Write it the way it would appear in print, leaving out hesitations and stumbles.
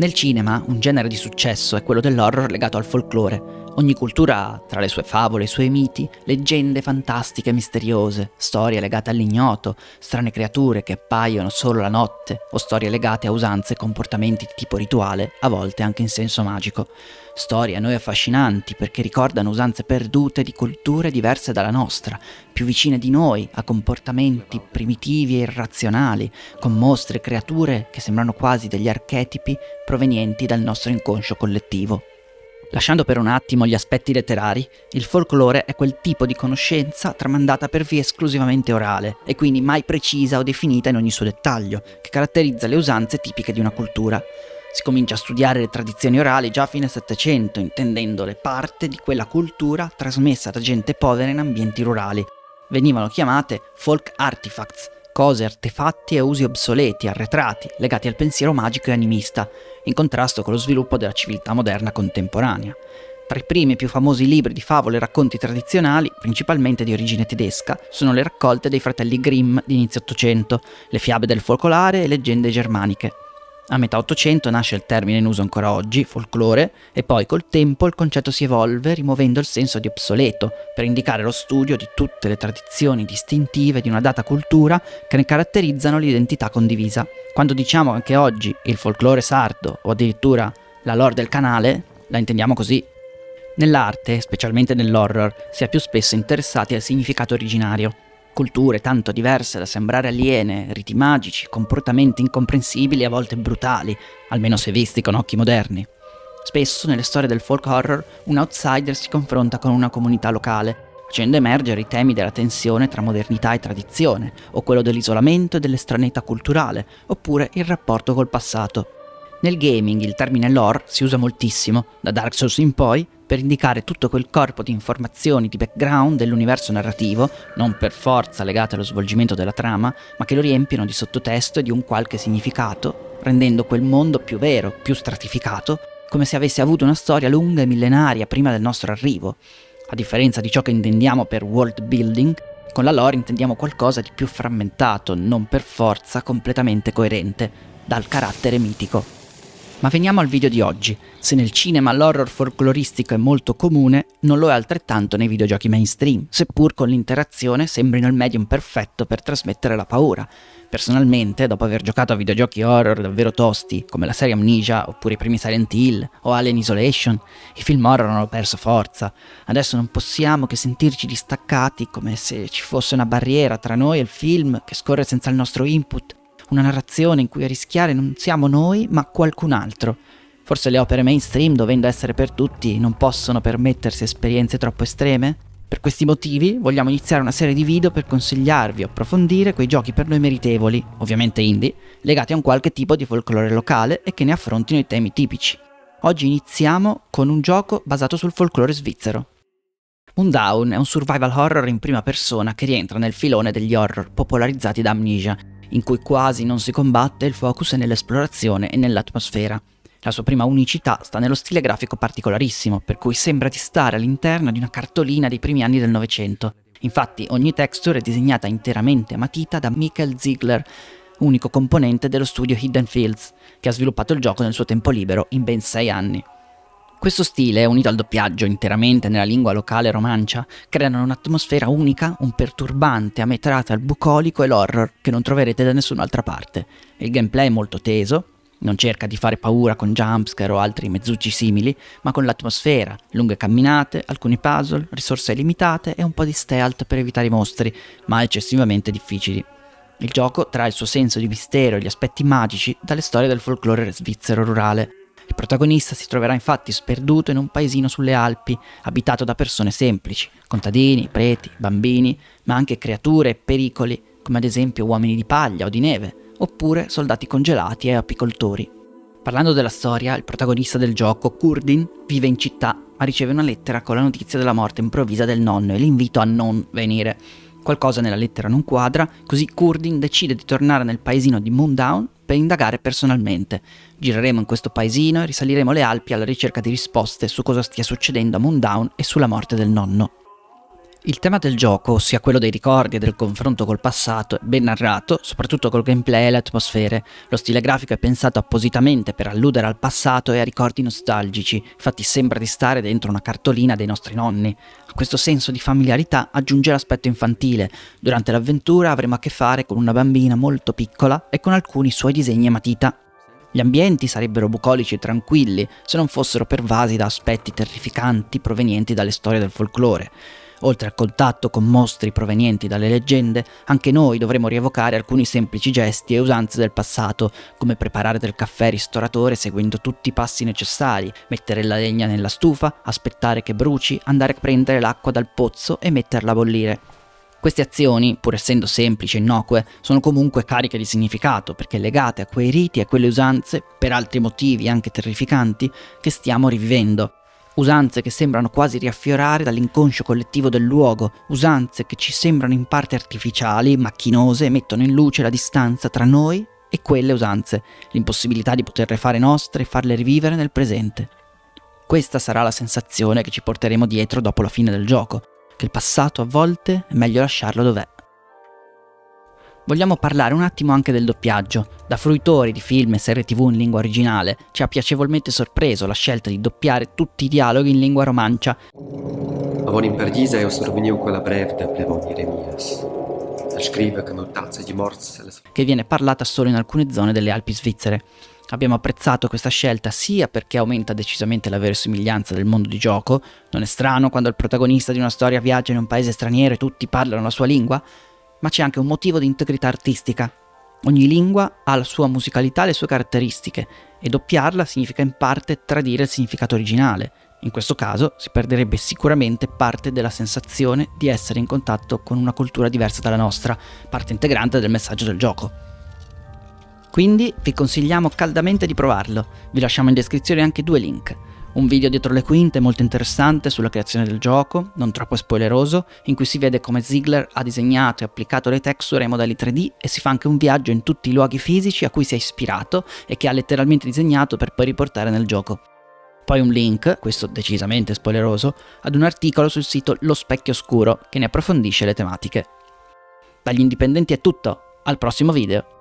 Nel cinema, un genere di successo è quello dell'horror legato al folklore. Ogni cultura ha, tra le sue favole e i suoi miti, leggende fantastiche e misteriose, storie legate all'ignoto, strane creature che appaiono solo la notte, o storie legate a usanze e comportamenti di tipo rituale, a volte anche in senso magico. Storie a noi affascinanti perché ricordano usanze perdute di culture diverse dalla nostra, più vicine di noi, a comportamenti primitivi e irrazionali, con mostri e creature che sembrano quasi degli archetipi provenienti dal nostro inconscio collettivo. Lasciando per un attimo gli aspetti letterari, il folklore è quel tipo di conoscenza tramandata per via esclusivamente orale e quindi mai precisa o definita in ogni suo dettaglio, che caratterizza le usanze tipiche di una cultura. Si comincia a studiare le tradizioni orali già a fine Settecento, intendendole parte di quella cultura trasmessa da gente povera in ambienti rurali. Venivano chiamate folk artifacts, cose, artefatti e usi obsoleti, arretrati, legati al pensiero magico e animista, in contrasto con lo sviluppo della civiltà moderna contemporanea. Tra i primi e più famosi libri di favole e racconti tradizionali, principalmente di origine tedesca, sono le raccolte dei fratelli Grimm di inizio Ottocento, le fiabe del focolare e leggende germaniche. A metà Ottocento nasce il termine in uso ancora oggi, folklore, e poi col tempo il concetto si evolve rimuovendo il senso di obsoleto per indicare lo studio di tutte le tradizioni distintive di una data cultura che ne caratterizzano l'identità condivisa. Quando diciamo anche oggi il folklore sardo o addirittura la lore del canale, la intendiamo così. Nell'arte, specialmente nell'horror, si è più spesso interessati al significato originario. Culture tanto diverse da sembrare aliene, riti magici, comportamenti incomprensibili e a volte brutali, almeno se visti con occhi moderni. Spesso nelle storie del folk horror un outsider si confronta con una comunità locale, facendo emergere i temi della tensione tra modernità e tradizione, o quello dell'isolamento e dell'estraneità culturale, oppure il rapporto col passato. Nel gaming il termine lore si usa moltissimo, da Dark Souls in poi, per indicare tutto quel corpo di informazioni di background dell'universo narrativo, non per forza legate allo svolgimento della trama, ma che lo riempiono di sottotesto e di un qualche significato, rendendo quel mondo più vero, più stratificato, come se avesse avuto una storia lunga e millenaria prima del nostro arrivo. A differenza di ciò che intendiamo per world building, con la lore intendiamo qualcosa di più frammentato, non per forza completamente coerente, dal carattere mitico. Ma veniamo al video di oggi. Se nel cinema l'horror folcloristico è molto comune, non lo è altrettanto nei videogiochi mainstream, seppur con l'interazione sembrino il medium perfetto per trasmettere la paura. Personalmente, dopo aver giocato a videogiochi horror davvero tosti, come la serie Amnesia, oppure i primi Silent Hill o Alien Isolation, i film horror hanno perso forza. Adesso non possiamo che sentirci distaccati, come se ci fosse una barriera tra noi e il film che scorre senza il nostro input. Una narrazione in cui a rischiare non siamo noi, ma qualcun altro. Forse le opere mainstream, dovendo essere per tutti, non possono permettersi esperienze troppo estreme? Per questi motivi vogliamo iniziare una serie di video per consigliarvi o approfondire quei giochi per noi meritevoli, ovviamente indie, legati a un qualche tipo di folklore locale e che ne affrontino i temi tipici. Oggi iniziamo con un gioco basato sul folklore svizzero. Moondown è un survival horror in prima persona che rientra nel filone degli horror popolarizzati da Amnesia, in cui quasi non si combatte, il focus è nell'esplorazione e nell'atmosfera. La sua prima unicità sta nello stile grafico particolarissimo, per cui sembra di stare all'interno di una cartolina dei primi anni del Novecento. Infatti ogni texture è disegnata interamente a matita da Michael Ziegler, unico componente dello studio Hidden Fields, che ha sviluppato il gioco nel suo tempo libero in ben 6 anni. Questo stile, unito al doppiaggio interamente nella lingua locale romancia, creano un'atmosfera unica, un perturbante a metà tra il bucolico e l'horror che non troverete da nessun'altra parte. Il gameplay è molto teso, non cerca di fare paura con jumpscare o altri mezzucci simili, ma con l'atmosfera, lunghe camminate, alcuni puzzle, risorse limitate e un po' di stealth per evitare i mostri, ma eccessivamente difficili. Il gioco trae il suo senso di mistero e gli aspetti magici dalle storie del folklore svizzero rurale. Il protagonista si troverà infatti sperduto in un paesino sulle Alpi, abitato da persone semplici, contadini, preti, bambini, ma anche creature e pericoli, come ad esempio uomini di paglia o di neve, oppure soldati congelati e apicoltori. Parlando della storia, il protagonista del gioco, Kurdin, vive in città, ma riceve una lettera con la notizia della morte improvvisa del nonno e l'invito a non venire. Qualcosa nella lettera non quadra, così Kurdin decide di tornare nel paesino di Moondown per indagare personalmente. Gireremo in questo paesino e risaliremo le Alpi alla ricerca di risposte su cosa stia succedendo a Moondown e sulla morte del nonno. Il tema del gioco, ossia quello dei ricordi e del confronto col passato, è ben narrato, soprattutto col gameplay e le atmosfere. Lo stile grafico è pensato appositamente per alludere al passato e a ricordi nostalgici, infatti sembra di stare dentro una cartolina dei nostri nonni. A questo senso di familiarità aggiunge l'aspetto infantile. Durante l'avventura avremo a che fare con una bambina molto piccola e con alcuni suoi disegni a matita. Gli ambienti sarebbero bucolici e tranquilli se non fossero pervasi da aspetti terrificanti provenienti dalle storie del folklore. Oltre al contatto con mostri provenienti dalle leggende, anche noi dovremo rievocare alcuni semplici gesti e usanze del passato, come preparare del caffè ristoratore seguendo tutti i passi necessari, mettere la legna nella stufa, aspettare che bruci, andare a prendere l'acqua dal pozzo e metterla a bollire. Queste azioni, pur essendo semplici e innocue, sono comunque cariche di significato, perché legate a quei riti e a quelle usanze, per altri motivi anche terrificanti, che stiamo rivivendo. Usanze che sembrano quasi riaffiorare dall'inconscio collettivo del luogo, usanze che ci sembrano in parte artificiali, macchinose e mettono in luce la distanza tra noi e quelle usanze, l'impossibilità di poterle fare nostre e farle rivivere nel presente. Questa sarà la sensazione che ci porteremo dietro dopo la fine del gioco, che il passato a volte è meglio lasciarlo dov'è. Vogliamo parlare un attimo anche del doppiaggio. Da fruitori di film e serie TV in lingua originale, ci ha piacevolmente sorpreso la scelta di doppiare tutti i dialoghi in lingua romancia. Avon in Pardisa io sorveniu quella breve da plevon Jeremias. Scrive che non tazza di morse. Che viene parlata solo in alcune zone delle Alpi svizzere. Abbiamo apprezzato questa scelta sia perché aumenta decisamente la verosimiglianza del mondo di gioco, non è strano quando il protagonista di una storia viaggia in un paese straniero e tutti parlano la sua lingua, ma c'è anche un motivo di integrità artistica. Ogni lingua ha la sua musicalità e le sue caratteristiche, e doppiarla significa in parte tradire il significato originale. In questo caso si perderebbe sicuramente parte della sensazione di essere in contatto con una cultura diversa dalla nostra, parte integrante del messaggio del gioco. Quindi vi consigliamo caldamente di provarlo. Vi lasciamo in descrizione anche 2 link. Un video dietro le quinte molto interessante sulla creazione del gioco, non troppo spoileroso, in cui si vede come Ziegler ha disegnato e applicato le texture ai modelli 3D e si fa anche un viaggio in tutti i luoghi fisici a cui si è ispirato e che ha letteralmente disegnato per poi riportare nel gioco. Poi un link, questo decisamente spoileroso, ad un articolo sul sito Lo Specchio Oscuro che ne approfondisce le tematiche. Dagli indipendenti è tutto, al prossimo video!